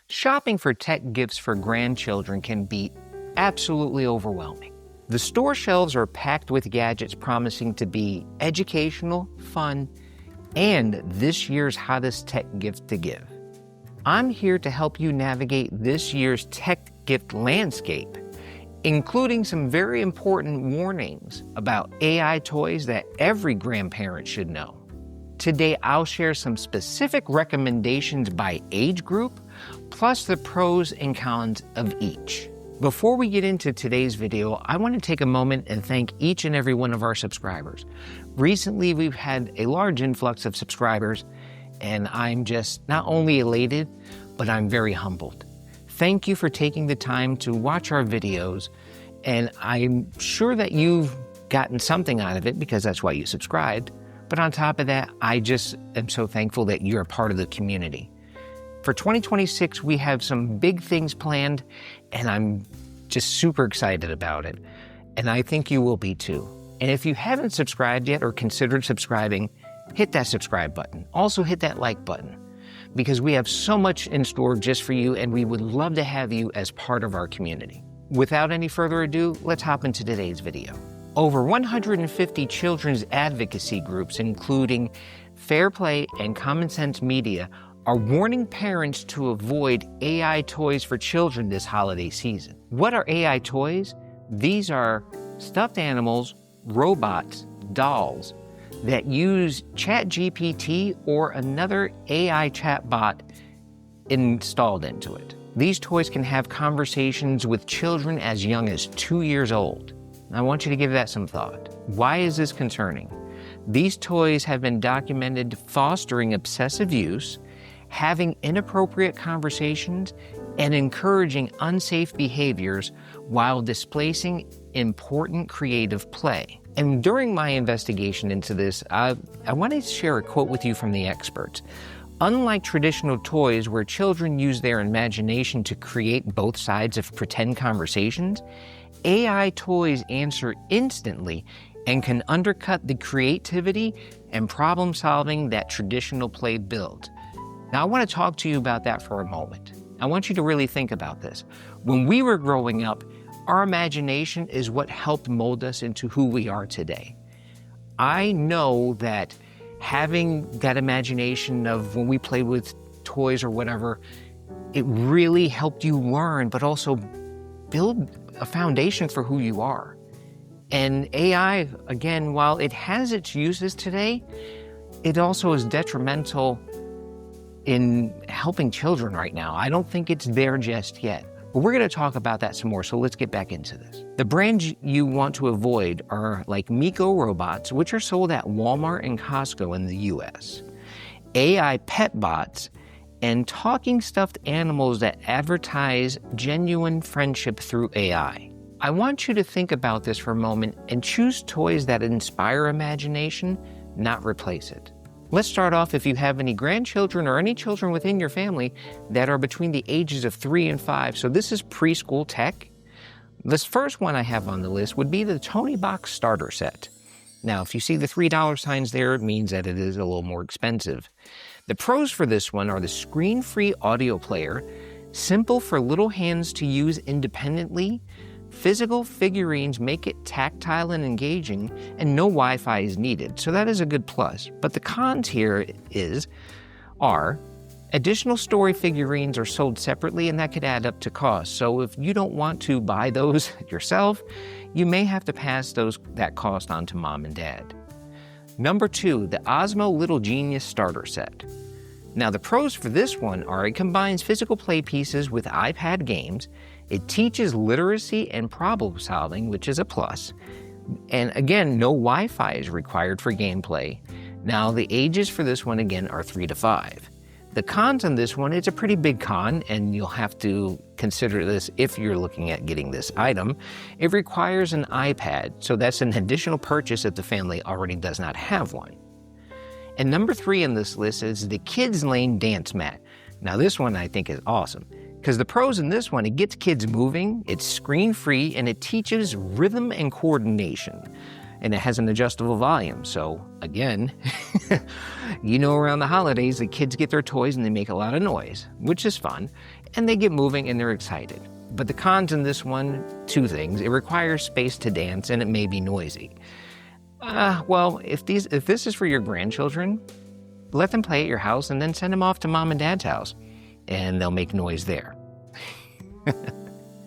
Shopping for tech gifts for grandchildren can be absolutely overwhelming. The store shelves are packed with gadgets promising to be educational, fun, and this year's hottest tech gift to give. I'm here to help you navigate this year's tech gift landscape, including some very important warnings about AI toys that every grandparent should know. Today, I'll share some specific recommendations by age group, plus the pros and cons of each. Before we get into today's video, I want to take a moment and thank each and every one of our subscribers. Recently, we've had a large influx of subscribers, and I'm just not only elated, but I'm very humbled. Thank you for taking the time to watch our videos, and I'm sure that you've gotten something out of it because that's why you subscribed. But on top of that, I just am so thankful that you're a part of the community. For 2026, we have some big things planned, and I'm just super excited about it. And I think you will be too. And if you haven't subscribed yet or considered subscribing, hit that subscribe button. Also hit that like button, because we have so much in store just for you, and we would love to have you as part of our community. Without any further ado, let's hop into today's video. Over 150 children's advocacy groups, including Fair Play and Common Sense Media, are warning parents to avoid AI toys for children this holiday season. What are AI toys? These are stuffed animals, robots, dolls that use ChatGPT or another AI chatbot installed into it. These toys can have conversations with children as young as 2 years old. I want you to give that some thought. Why is this concerning? These toys have been documented fostering obsessive use, having inappropriate conversations, and encouraging unsafe behaviors while displacing important creative play. And during my investigation into this, I wanted to share a quote with you from the experts. Unlike traditional toys where children use their imagination to create both sides of pretend conversations, AI toys answer instantly and can undercut the creativity and problem solving that traditional play builds. Now, I want to talk to you about that for a moment. I want you to really think about this. When we were growing up, our imagination is what helped mold us into who we are today. I know that having that imagination of when we played with toys or whatever, it really helped you learn, but also build a foundation for who you are. And AI, again, while it has its uses today, it also is detrimental in helping children right now. I don't think it's there just yet. But we're going to talk about that some more, so let's get back into this. The brands you want to avoid are like Miko robots, which are sold at Walmart and Costco in the US, AI pet bots, and talking stuffed animals that advertise genuine friendship through AI. I want you to think about this for a moment and choose toys that inspire imagination, not replace it. Let's start off if you have any grandchildren or any children within your family that are between the ages of 3 and 5. So this is preschool tech. This first one I have on the list would be the Toniebox starter set. Now, if you see the $3 signs there, it means that it is a little more expensive. The pros for this one are the screen-free audio player, simple for little hands to use independently, physical figurines make it tactile and engaging, and no Wi-Fi is needed, so that is a good plus. But the cons here are additional story figurines are sold separately, and that could add up to cost. So if you don't want to buy those yourself, you may have to pass that cost on to mom and dad. Number 2, the Osmo Little Genius Starter Set. Now the pros for this one are it combines physical play pieces with iPad games, it teaches literacy and problem solving, which is a plus, and again, no Wi-Fi is required for gameplay. Now the ages for this one again are 3 to 5. The cons on this one, it's a pretty big con, and you'll have to consider this if you're looking at getting this item. It requires an iPad, so that's an additional purchase if the family already does not have one. And number 3 on this list is the Kids Lane Dance Mat. Now this one I think is awesome, because the pros in this one, it gets kids moving, it's screen-free, and it teaches rhythm and coordination. and it has an adjustable volume. So again, around the holidays, the kids get their toys and they make a lot of noise, which is fun, and they get moving and they're excited. But the cons in this one, two things. It requires space to dance and it may be noisy. Well, if this is for your grandchildren, let them play at your house and then send them off to mom and dad's house and they'll make noise there.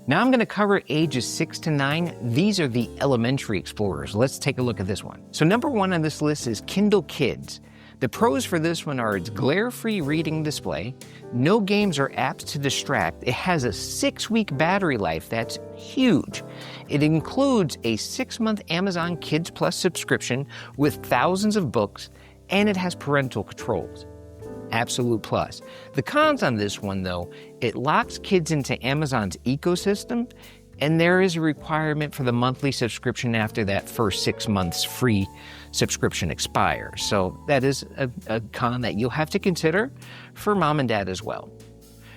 Now I'm going to cover ages 6 to 9. These are the elementary explorers. Let's take a look at this one. So number 1 on this list is Kindle Kids. The pros for this one are its glare-free reading display, no games or apps to distract. It has a 6-week battery life. That's huge. It includes a 6-month Amazon Kids Plus subscription with thousands of books, and it has parental controls. Absolute plus. The cons on this one, though, it locks kids into Amazon's ecosystem, and there is a requirement for the monthly subscription after that first 6 months free subscription expires. So that is a con that you'll have to consider for mom and dad as well.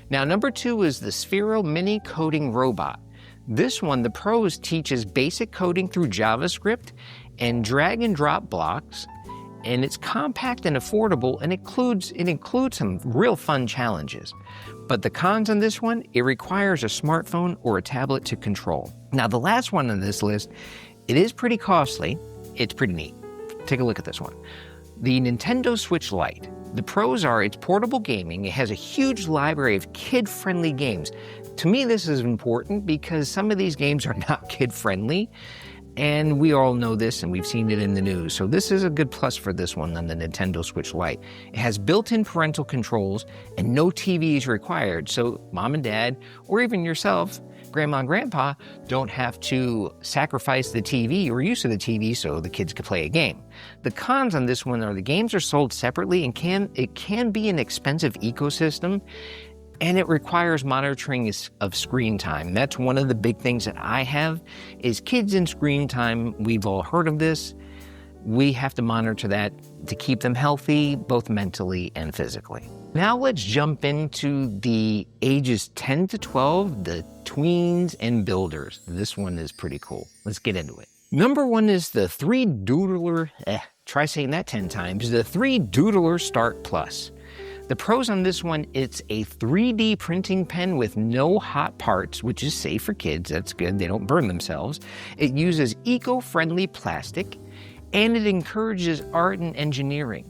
Now, number 2 is the Sphero mini coding robot. This one, the pros, teaches basic coding through JavaScript and drag and drop blocks, and it's compact and affordable, and it includes some real fun challenges. But the cons on this one, it requires a smartphone or a tablet to control. Now, the last one on this list, it is pretty costly. It's pretty neat. Take a look at this one. The Nintendo Switch Lite. The pros are it's portable gaming. It has a huge library of kid-friendly games. To me, this is important because some of these games are not kid-friendly. And we all know this, and we've seen it in the news. So this is a good plus for this one on the Nintendo Switch Lite. It has built-in parental controls, and no TV is required. So mom and dad, or even yourself, grandma and grandpa, don't have to sacrifice the TV or use of the TV so the kids can play a game. The cons on this one are the games are sold separately, and it can be an expensive ecosystem, and it requires monitoring of screen time. That's one of the big things that I have is kids in screen time. We've all heard of this. We have to monitor that to keep them healthy, both mentally and physically. Now let's jump into the ages 10 to 12, the tweens and builders. This one is pretty cool. Let's get into it. Number 1 is the 3Doodler, try saying that 10 times, the 3Doodler Start Plus. The pros on this one, it's a 3D printing pen with no hot parts, which is safe for kids. That's good. They don't burn themselves. It uses eco-friendly plastic, and it encourages art and engineering.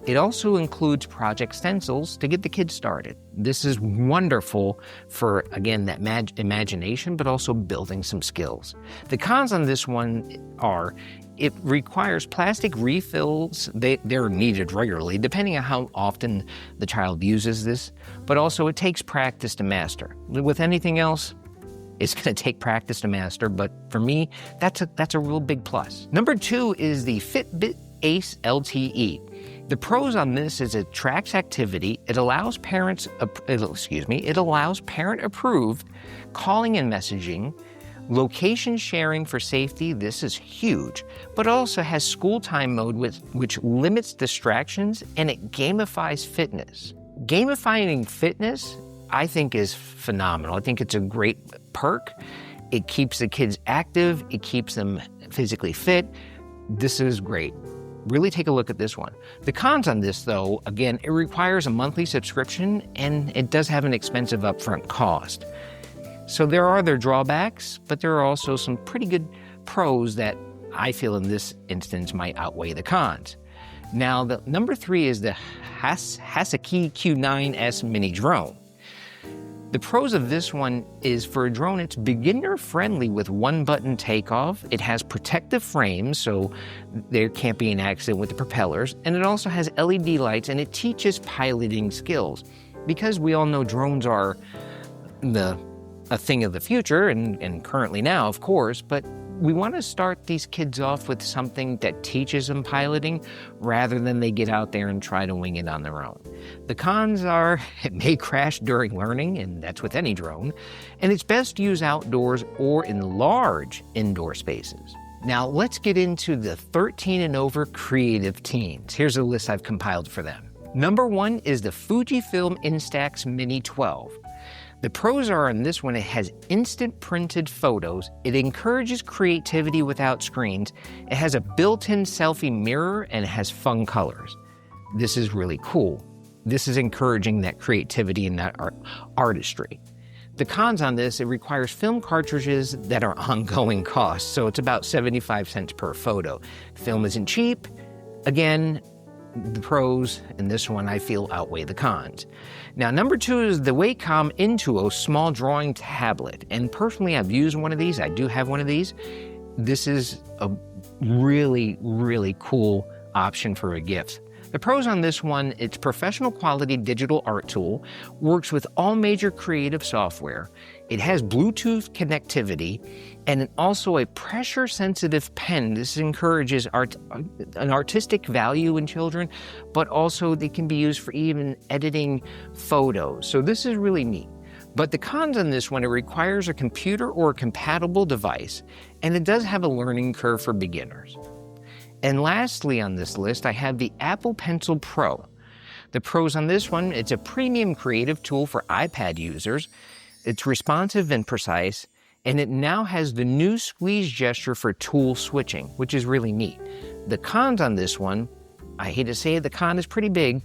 It also includes project stencils to get the kids started. This is wonderful for, again, that imagination, but also building some skills. The cons on this one are it requires plastic refills. They're needed regularly, depending on how often the child uses this, but also it takes practice to master. With anything else, it's going to take practice to master, but for me, that's a real big plus. Number 2 is the Fitbit Ace LTE. The pros on this is it tracks activity. It allows parent approved calling and messaging, location sharing for safety. This is huge, but also has school time mode which limits distractions, and it gamifies fitness. Gamifying fitness, I think, is phenomenal. I think it's a great perk. It keeps the kids active. It keeps them physically fit. This is great. Really take a look at this one. The cons on this, though, again, it requires a monthly subscription, and it does have an expensive upfront cost. So there are their drawbacks, but there are also some pretty good pros that I feel in this instance might outweigh the cons. Now, the number 3 is the Hasaki Q9S mini drone. The pros of this one is for a drone, it's beginner-friendly with one-button takeoff. It has protective frames, so there can't be an accident with the propellers. And it also has LED lights, and it teaches piloting skills. Because we all know drones are a thing of the future, and currently now, of course, but we want to start these kids off with something that teaches them piloting rather than they get out there and try to wing it on their own. The cons are it may crash during learning, and that's with any drone, and it's best used outdoors or in large indoor spaces. Now let's get into the 13 and over creative teens. Here's a list I've compiled for them. Number 1 is the Fujifilm Instax Mini 12. The pros are on this one, it has instant printed photos, it encourages creativity without screens, it has a built-in selfie mirror, and it has fun colors. This is really cool. This is encouraging that creativity and that artistry. The cons on this, it requires film cartridges that are ongoing costs, so it's about 75 cents per photo. Film isn't cheap. Again, the pros in this one I feel outweigh the cons. Now, number 2 is the Wacom Intuo small drawing tablet. And personally, I've used one of these. I do have one of these. This is a really, really cool option for a gift. The pros on this one, it's professional quality digital art tool, works with all major creative software. It has Bluetooth connectivity and also a pressure sensitive pen. This encourages an artistic value in children, but also they can be used for even editing photos. So this is really neat. But the cons on this one, it requires a computer or a compatible device, and it does have a learning curve for beginners. And lastly on this list, I have the Apple Pencil Pro. The pros on this one, it's a premium creative tool for iPad users. It's responsive and precise, and it now has the new squeeze gesture for tool switching, which is really neat. The cons on this one, I hate to say it, the con is pretty big.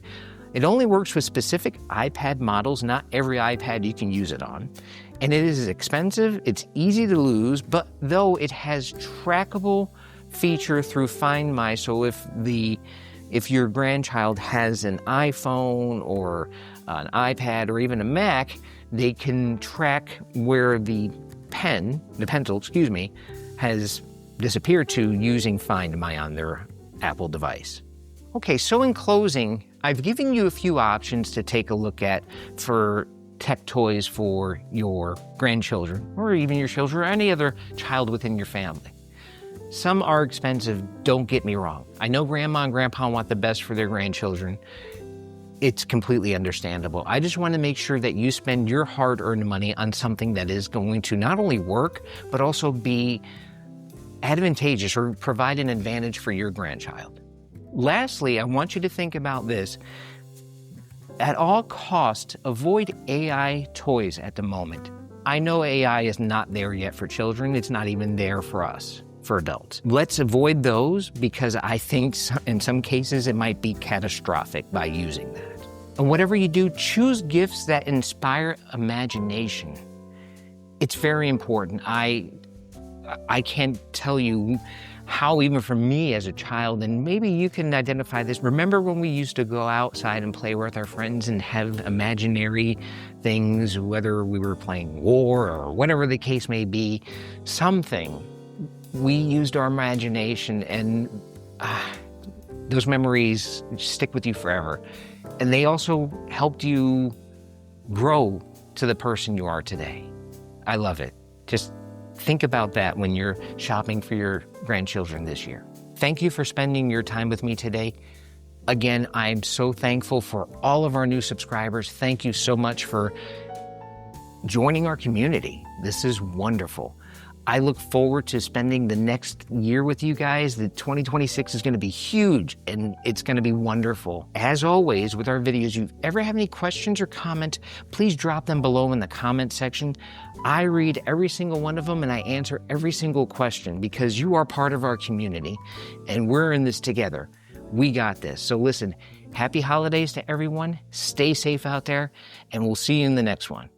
It only works with specific iPad models, not every iPad you can use it on. And it is expensive, it's easy to lose, but though it has trackable feature through Find My, so if your grandchild has an iPhone or an iPad or even a Mac, they can track where the pencil, has disappeared to using Find My on their Apple device. Okay, so in closing, I've given you a few options to take a look at for tech toys for your grandchildren, or even your children, or any other child within your family. Some are expensive, don't get me wrong. I know grandma and grandpa want the best for their grandchildren. It's completely understandable. I just want to make sure that you spend your hard-earned money on something that is going to not only work, but also be advantageous or provide an advantage for your grandchild. Lastly, I want you to think about this. At all costs, avoid AI toys at the moment. I know AI is not there yet for children. It's not even there for us, for adults. Let's avoid those because I think in some cases it might be catastrophic by using that. And whatever you do, choose gifts that inspire imagination. It's very important. I can't tell you how, even for me as a child, and maybe you can identify this. Remember when we used to go outside and play with our friends and have imaginary things, whether we were playing war or whatever the case may be, something. We used our imagination, and those memories stick with you forever. And they also helped you grow to the person you are today. I love it. Just think about that when you're shopping for your grandchildren this year. Thank you for spending your time with me today. Again, I'm so thankful for all of our new subscribers. Thank you so much for joining our community. This is wonderful. I look forward to spending the next year with you guys. The 2026 is going to be huge, and it's going to be wonderful. As always, with our videos, if you ever have any questions or comments, please drop them below in the comment section. I read every single one of them, and I answer every single question because you are part of our community, and we're in this together. We got this. So listen, happy holidays to everyone. Stay safe out there, and we'll see you in the next one.